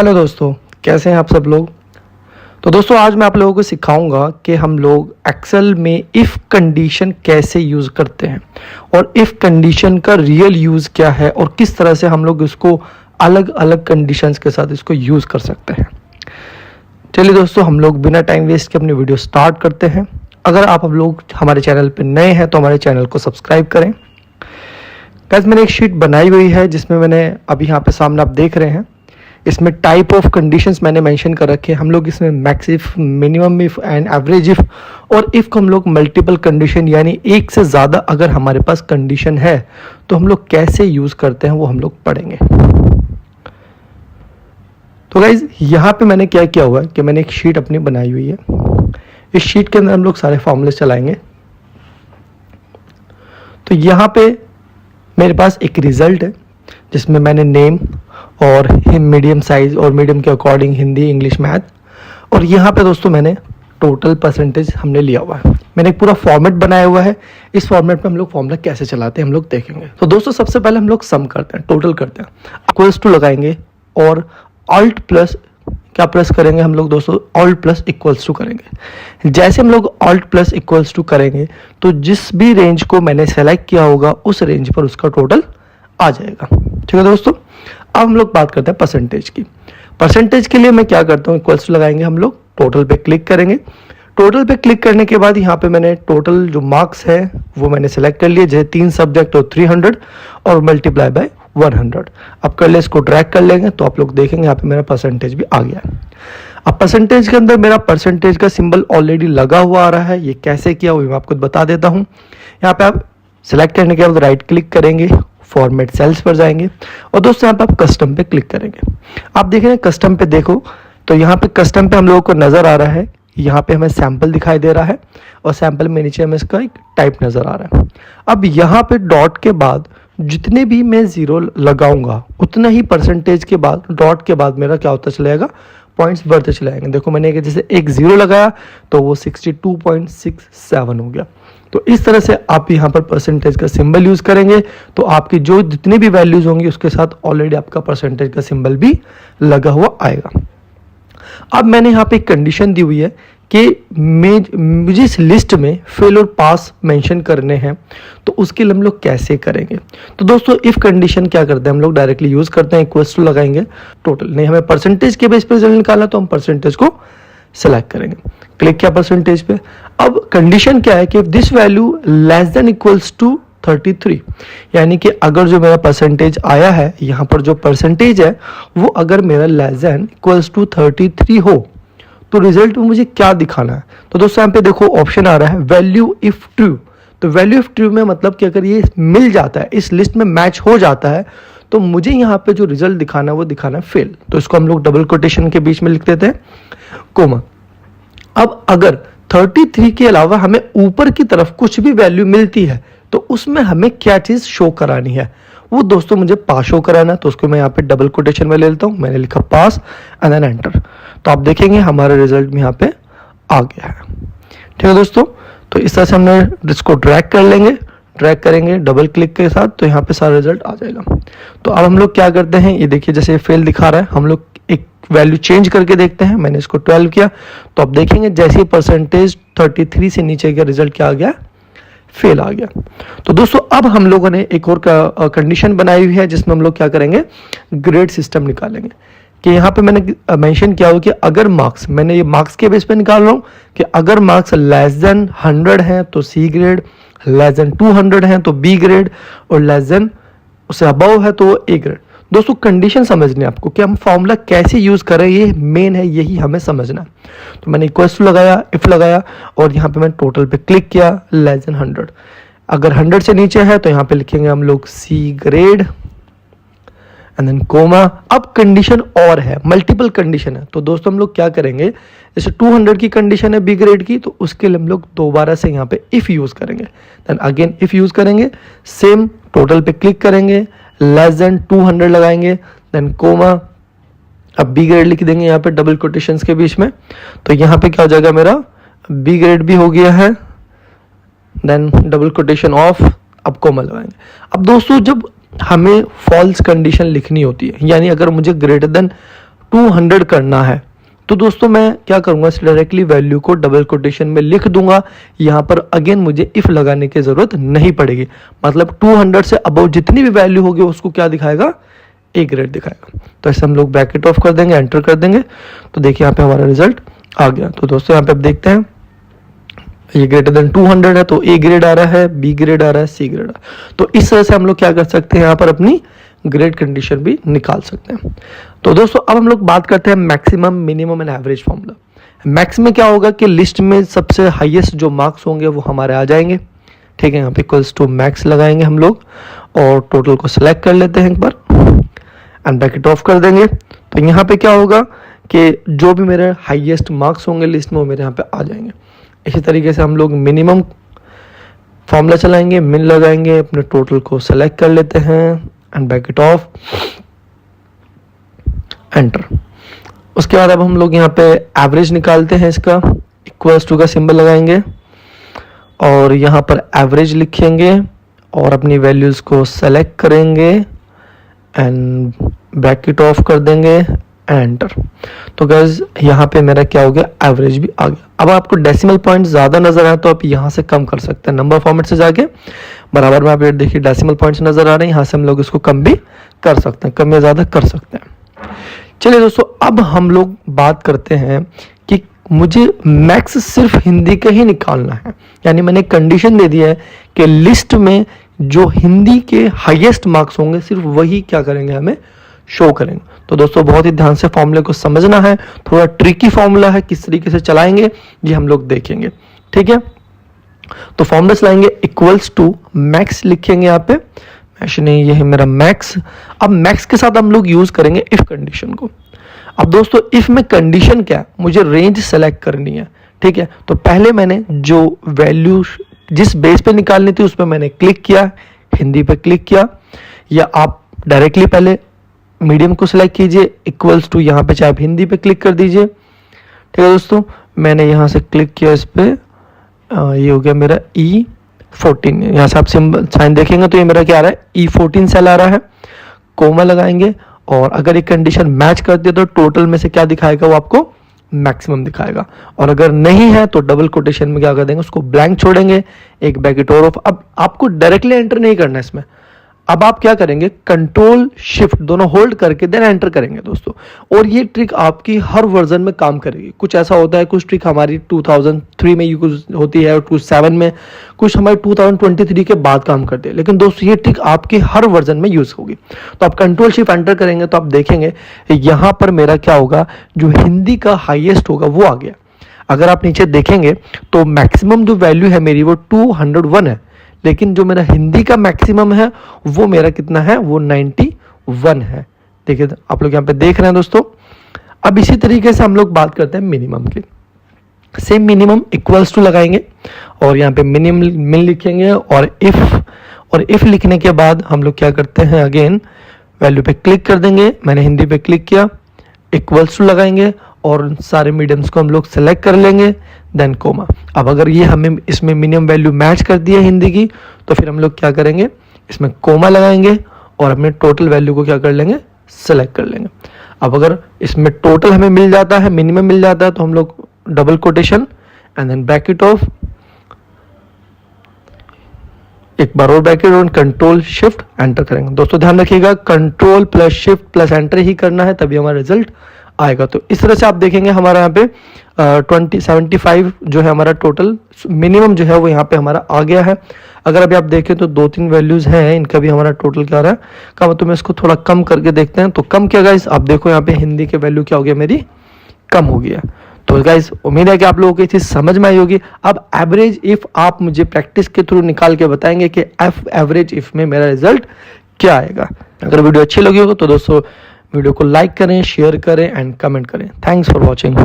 Hello दोस्तों, कैसे हैं आप सब लोग। तो दोस्तों आज मैं आप लोगों को सिखाऊंगा कि हम लोग एक्सेल में इफ़ कंडीशन कैसे यूज़ करते हैं और इफ़ कंडीशन का रियल यूज़ क्या है और किस तरह से हम लोग इसको अलग अलग कंडीशंस के साथ इसको यूज़ कर सकते हैं। चलिए दोस्तों, हम लोग बिना टाइम वेस्ट के अपनी वीडियो स्टार्ट करते हैं। अगर आप लोग हमारे चैनल पर नए हैं तो हमारे चैनल को सब्सक्राइब करें। गाइस, मैंने एक शीट बनाई हुई है जिसमें मैंने अभी यहाँ पे सामने आप देख रहे हैं, इसमें टाइप ऑफ कंडीशंस मैंने मेंशन कर रखे हैं। हम लोग इसमें max if, minimum if and average if और इफ को हम लोग मल्टीपल कंडीशन यानी एक से ज़्यादा अगर हमारे पास कंडीशन है तो हम लोग कैसे यूज़ करते हैं वो हम लोग पढ़ेंगे। तो गाइज यहाँ पे मैंने क्या किया हुआ है कि मैंने एक शीट अपनी बनाई हुई है। इस शीट के अंदर हम लोग सारे फॉर्मूले चलाएंगे। तो यहाँ पे मेरे पास एक रिजल्ट है जिसमें मैंने नेम और मीडियम साइज और मीडियम के अकॉर्डिंग हिंदी, इंग्लिश, मैथ और यहाँ पे दोस्तों मैंने टोटल परसेंटेज हमने लिया हुआ है। मैंने एक पूरा फॉर्मेट बनाया हुआ है। इस फॉर्मेट में हम लोग फॉर्मूला कैसे चलाते हैं हम लोग देखेंगे। तो दोस्तों सबसे पहले हम लोग सम करते हैं, टोटल करते हैं। इक्वल्स टू लगाएंगे और ऑल्ट प्लस क्या प्रेस करेंगे हम लोग दोस्तों, ऑल्ट प्लस इक्वल्स टू करेंगे। जैसे हम लोग ऑल्ट प्लस इक्वल्स टू करेंगे तो जिस भी रेंज को मैंने सेलेक्ट किया होगा उस रेंज पर उसका टोटल आ जाएगा। ठीक है दोस्तों, अब हम लोग बात करते हैं परसेंटेज की। परसेंटेज के लिए मैं क्या करता हूँ, इक्वल्स टू लगाएंगे हम लोग, टोटल पे क्लिक करेंगे। टोटल पे क्लिक करने के बाद यहाँ पे मैंने टोटल जो मार्क्स है वो मैंने सेलेक्ट कर लिए, जैसे 3 सब्जेक्ट तो 300 और मल्टीप्लाई बाय 100। अब कर ले, इसको ड्रैग कर लेंगे तो आप लोग देखेंगे यहाँ पे मेरा परसेंटेज भी आ गया है। अब परसेंटेज के अंदर मेरा परसेंटेज का सिंबल ऑलरेडी लगा हुआ आ रहा है। ये कैसे किया वो मैं आपको बता देता हूँ। यहाँ पे आप सिलेक्ट करने के बाद राइट क्लिक करेंगे, फॉर्मेट सेल्स पर जाएंगे और दोस्तों यहाँ पे आप कस्टम पे क्लिक करेंगे। आप देख रहे हैं कस्टम पे, देखो तो यहाँ पे कस्टम पे हम लोगों को नजर आ रहा है, यहाँ पे हमें सैंपल दिखाई दे रहा है और सैंपल में नीचे हमें इसका एक टाइप नजर आ रहा है। अब यहाँ पे डॉट के बाद जितने भी मैं जीरो लगाऊंगा उतना ही परसेंटेज के बाद डॉट के बाद मेरा क्या होता चलेगा, पॉइंट्स बढ़ते चले जाएंगे। देखो मैंने जैसे एक जीरो लगाया तो वो 62.67 हो गया। तो इस तरह से आप यहाँ पर परसेंटेज का सिंबल यूज करेंगे तो आपकी जो जितनी भी वैल्यूज होंगी उसके साथ ऑलरेडी आपका परसेंटेज का सिंबल भी लगा हुआ आएगा। अब मैंने यहाँ पे एक कंडीशन दी हुई है कि मुझे इस लिस्ट में फेल और पास मेंशन करने हैं, तो उसके लिए हम लोग कैसे करेंगे। तो दोस्तों इफ कंडीशन क्या करते हैं हम लोग, डायरेक्टली यूज करते हैं, इक्वल्स टू लगाएंगे टोटल। नहीं, हमें परसेंटेज के बेस पर रिजल्ट निकालना तो हम परसेंटेज को सेलेक्ट करेंगे, क्लिक किया परसेंटेज पे। अब कंडीशन क्या है कि this value less than equals to 33, यानी कि अगर जो मेरा परसेंटेज आया है यहाँ पर जो परसेंटेज है वो अगर मेरा लेस देन इक्वल्स टू 33 हो तो रिजल्ट में मुझे क्या दिखाना है। तो दोस्तों यहाँ पे देखो ऑप्शन आ रहा है वैल्यू इफ ट्रू। तो वैल्यू इफ ट्रू में मतलब कि अगर ये मिल जाता है, इस लिस्ट में मैच हो जाता है, तो मुझे यहाँ पे जो रिजल्ट दिखाना है वो दिखाना है फेल। तो इसको हम लोग डबल कोटेशन के बीच में लिख देते हैं, कोमा। अब अगर 33 के अलावा हमें ऊपर की तरफ कुछ भी वैल्यू मिलती है तो उसमें हमें क्या चीज शो करानी है, वो दोस्तों मुझे पास शो कराना है। तो उसको मैं यहाँ पे डबल कोटेशन में ले लेता हूँ, मैंने लिखा पास एंड देन एंटर। तो आप देखेंगे हमारा रिजल्ट में यहाँ पे आ गया है। ठीक है दोस्तों, तो इस तरह से हमने इसको ड्रैग कर लेंगे, ड्रैग करेंगे डबल क्लिक के साथ तो यहाँ पे सारा रिजल्ट आ जाएगा। तो अब हम लोग क्या करते हैं, ये देखिए जैसे फेल दिखा रहा है, हम लोग एक वैल्यू चेंज करके देखते हैं। मैंने इसको 12 किया तो आप देखेंगे जैसे परसेंटेज 33 से नीचे का रिजल्ट क्या आ गया, फेल आ गया। तो दोस्तों अब हम लोगों ने एक और कंडीशन बनाई हुई है जिसमें हम लोग क्या करेंगे, ग्रेड सिस्टम निकालेंगे। कि यहाँ पे मैंने मेंशन किया हो कि अगर मार्क्स, मैंने ये मार्क्स के बेस पे निकाल रहा हूँ कि अगर मार्क्स लेस देन 100 हैं तो सी ग्रेड, लेस देन 200 हैं तो बी ग्रेड और लेस देन उससे अबव है तो ए ग्रेड। दोस्तों कंडीशन समझनी है आपको कि हम फॉर्मूला कैसे यूज करें, ये मेन है, यही हमें समझना है। तो मैंने इक्वल्स टू लगाया, इफ लगाया और यहाँ पे मैंने टोटल पे क्लिक किया, लेस देन 100। अगर 100 से नीचे है तो यहाँ पे लिखेंगे हम लोग C grade and then comma. अब कंडीशन और है, मल्टीपल कंडीशन है, तो दोस्तों हम लोग क्या करेंगे, जैसे 200 की कंडीशन है बी ग्रेड की, तो उसके लिए हम लोग दोबारा से यहाँ पे इफ यूज करेंगे, देन अगेन इफ यूज करेंगे, सेम टोटल पे क्लिक करेंगे, लेस देन 200 लगाएंगे, देन कोमा। अब बी ग्रेड लिख देंगे यहाँ पे डबल कोटेशंस के बीच में। तो यहाँ पे क्या हो जाएगा, मेरा बी ग्रेड भी हो गया है, देन डबल कोटेशन ऑफ, अब कोमा लगाएंगे। अब दोस्तों जब हमें फॉल्स कंडीशन लिखनी होती है, यानी अगर मुझे ग्रेटर देन 200 करना है तो दोस्तों मैं क्या करूंगा, डायरेक्टली वैल्यू को डबल कोटेशन में लिख दूंगा। यहाँ पर अगेन मुझे इफ लगाने की जरूरत नहीं पड़ेगी, मतलब 200 से अबव जितनी भी वैल्यू होगी उसको क्या दिखाएगा, ए ग्रेड दिखाएगा। तो ऐसे हम लोग ब्रैकेट ऑफ कर देंगे, एंटर कर देंगे, तो देखिए यहाँ पे हमारा रिजल्ट आ गया। तो दोस्तों यहाँ पे आप देखते हैं ये ग्रेटर देन 200 है तो ए ग्रेड आ रहा है, बी ग्रेड आ रहा है, सी ग्रेड आ रहा है। तो इस तरह से हम लोग क्या कर सकते हैं, यहाँ पर अपनी ग्रेड कंडीशन भी निकाल सकते हैं। तो दोस्तों अब हम लोग बात करते हैं maximum, minimum and average formula. Max में क्या होगा कि लिस्ट में सबसे हाईएस्ट जो मार्क्स होंगे वो हमारे आ जाएंगे, ठीक है। यहाँ पे इक्वल्स टू मैक्स लगाएंगे हम लोग और टोटल को सिलेक्ट कर लेते हैं एक बार एंड ब्रैकेट ऑफ कर देंगे। तो यहाँ पे क्या होगा कि जो भी मेरे हाईएस्ट मार्क्स होंगे लिस्ट में वो मेरे यहाँ पे आ जाएंगे। इसी तरीके से हम लोग मिनिमम फॉर्मूला चलाएंगे, मिन लगाएंगे, अपने टोटल को सेलेक्ट कर लेते हैं एंड ब्रैकेट ऑफ, एंटर। उसके बाद अब हम लोग यहाँ पे एवरेज निकालते हैं, इसका इक्वल्स टू का सिंबल लगाएंगे और यहाँ पर एवरेज लिखेंगे और अपनी वैल्यूज को सेलेक्ट करेंगे एंड ब्रैकेट ऑफ कर देंगे, एंटर। तो गाइस यहाँ पे मेरा क्या हो गया, एवरेज भी आ गया। अब आपको डेसिमल पॉइंट ज्यादा नजर आए तो आप यहाँ से कम कर सकते हैं, नंबर फॉर्मेट से जाके बराबर में आप ये देखिए डेसिमल पॉइंट्स नजर आ रहे हैं, यहाँ से हम लोग इसको कम भी कर सकते हैं, कम या ज्यादा कर सकते हैं। चलिए दोस्तों अब हम लोग बात करते हैं कि मुझे मैक्स सिर्फ हिंदी का ही निकालना है, यानी मैंने कंडीशन दे दी है कि लिस्ट में जो हिंदी के हाईएस्ट मार्क्स होंगे सिर्फ वही क्या करेंगे, हमें शो करेंगे। तो दोस्तों बहुत ही ध्यान से फॉर्मूले को समझना है, थोड़ा ट्रिकी फॉर्मूला है, किस तरीके से चलाएंगे ये हम लोग देखेंगे, ठीक है। तो फॉर्मूला चलाएंगे, इक्वल्स टू मैक्स लिखेंगे यहाँ पे, नहीं ये है मेरा मैक्स। अब मैक्स के साथ हम लोग यूज करेंगे इफ कंडीशन को। अब दोस्तों इफ में कंडीशन क्या है, मुझे रेंज सेलेक्ट करनी है, ठीक है। तो पहले मैंने जो वैल्यू जिस बेस पे निकालनी थी उस पर मैंने क्लिक किया, हिंदी पे क्लिक किया, या आप डायरेक्टली पहले मीडियम को सिलेक्ट कीजिए, इक्वल्स टू यहाँ पे चाहे आप हिंदी पे क्लिक कर दीजिए, ठीक है दोस्तों। मैंने यहाँ से क्लिक किया इस पे, ये हो गया मेरा E14, यहाँ से आप सिंबल साइन देखेंगे तो ये मेरा क्या आ रहा है, E14 सेल आ रहा है। कोमा लगाएंगे और अगर एक कंडीशन मैच करती है तो टोटल में से क्या दिखाएगा, वो आपको मैक्सिमम दिखाएगा, और अगर नहीं है तो डबल कोटेशन में क्या कर देंगे, उसको ब्लैंक छोड़ेंगे, एक ब्रैकेट और ऑफ। अब आपको डायरेक्टली एंटर नहीं करना है इसमें, अब आप क्या करेंगे, कंट्रोल शिफ्ट दोनों होल्ड करके देन एंटर करेंगे दोस्तों। और ये ट्रिक आपकी हर वर्जन में काम करेगी। कुछ ऐसा होता है, कुछ ट्रिक हमारी 2003 में यूज होती है और 2007 में, कुछ हमारी 2023 के बाद काम करती है, लेकिन दोस्तों ये ट्रिक आपके हर वर्जन में यूज होगी। तो आप कंट्रोल शिफ्ट एंटर करेंगे तो आप देखेंगे यहां पर मेरा क्या होगा, जो हिंदी का हाईएस्ट होगा वो आ गया। अगर आप नीचे देखेंगे तो मैक्सिमम जो वैल्यू है मेरी वो 201 है, लेकिन जो मेरा हिंदी का मैक्सिमम है वो मेरा कितना है, वो 91 है। देखिए आप लोग यहाँ पे देख रहे हैं दोस्तों। अब इसी तरीके से हम लोग बात करते हैं मिनिमम की। सेम मिनिमम इक्वल्स टू लगाएंगे और यहाँ पे मिनिमम मिन लिखेंगे और इफ लिखने के बाद हम लोग क्या करते हैं, अगेन वैल्यू पे क्लिक कर देंगे। मैंने हिंदी पे क्लिक किया, इक्वल्स टू लगाएंगे और सारे मीडियम्स को हम लोग सेलेक्ट कर लेंगे, देन कोमा। अब अगर ये हमें इसमें मिनिमम वैल्यू मैच कर दी है हिंदी की, तो फिर हम लोग क्या करेंगे, इसमें कोमा लगाएंगे और अपने टोटल वैल्यू को क्या कर लेंगे, सेलेक्ट कर लेंगे। अब अगर इसमें टोटल हमें मिल जाता है, मिनिमम मिल जाता है, तो हम लोग double quotation and then bracket of, एक बार और ब्रैकेट और कंट्रोल शिफ्ट एंटर करेंगे। दोस्तों ध्यान रखिएगा, control plus shift plus enter ही करना है, तभी हमारा रिजल्ट आएगा। तो इस तरह से आप देखेंगे हमारा यहाँ पे 75 जो है हमारा टोटल मिनिमम जो है वो यहाँ पे हमारा आ गया है। अगर अभी आप देखें तो 2-3 वैल्यूज हैं, इनका भी हमारा टोटल क्या आ रहा है कम। तो मैं इसको थोड़ा कम करके देखते हैं, तो कम क्या गाइस, आप देखो यहाँ पे हिंदी के वैल्यू क्या हो गया, मेरी कम हो गया। तो गाइस उम्मीद है कि आप लोगों को ये चीज समझ में आई होगी। अब एवरेज इफ आप मुझे प्रैक्टिस के थ्रू निकाल के बताएंगे कि एवरेज इफ में मेरा रिजल्ट क्या आएगा। अगर वीडियो अच्छी लगी हो तो दोस्तों वीडियो को लाइक करें, शेयर करें एंड कमेंट करें। Thanks for watching.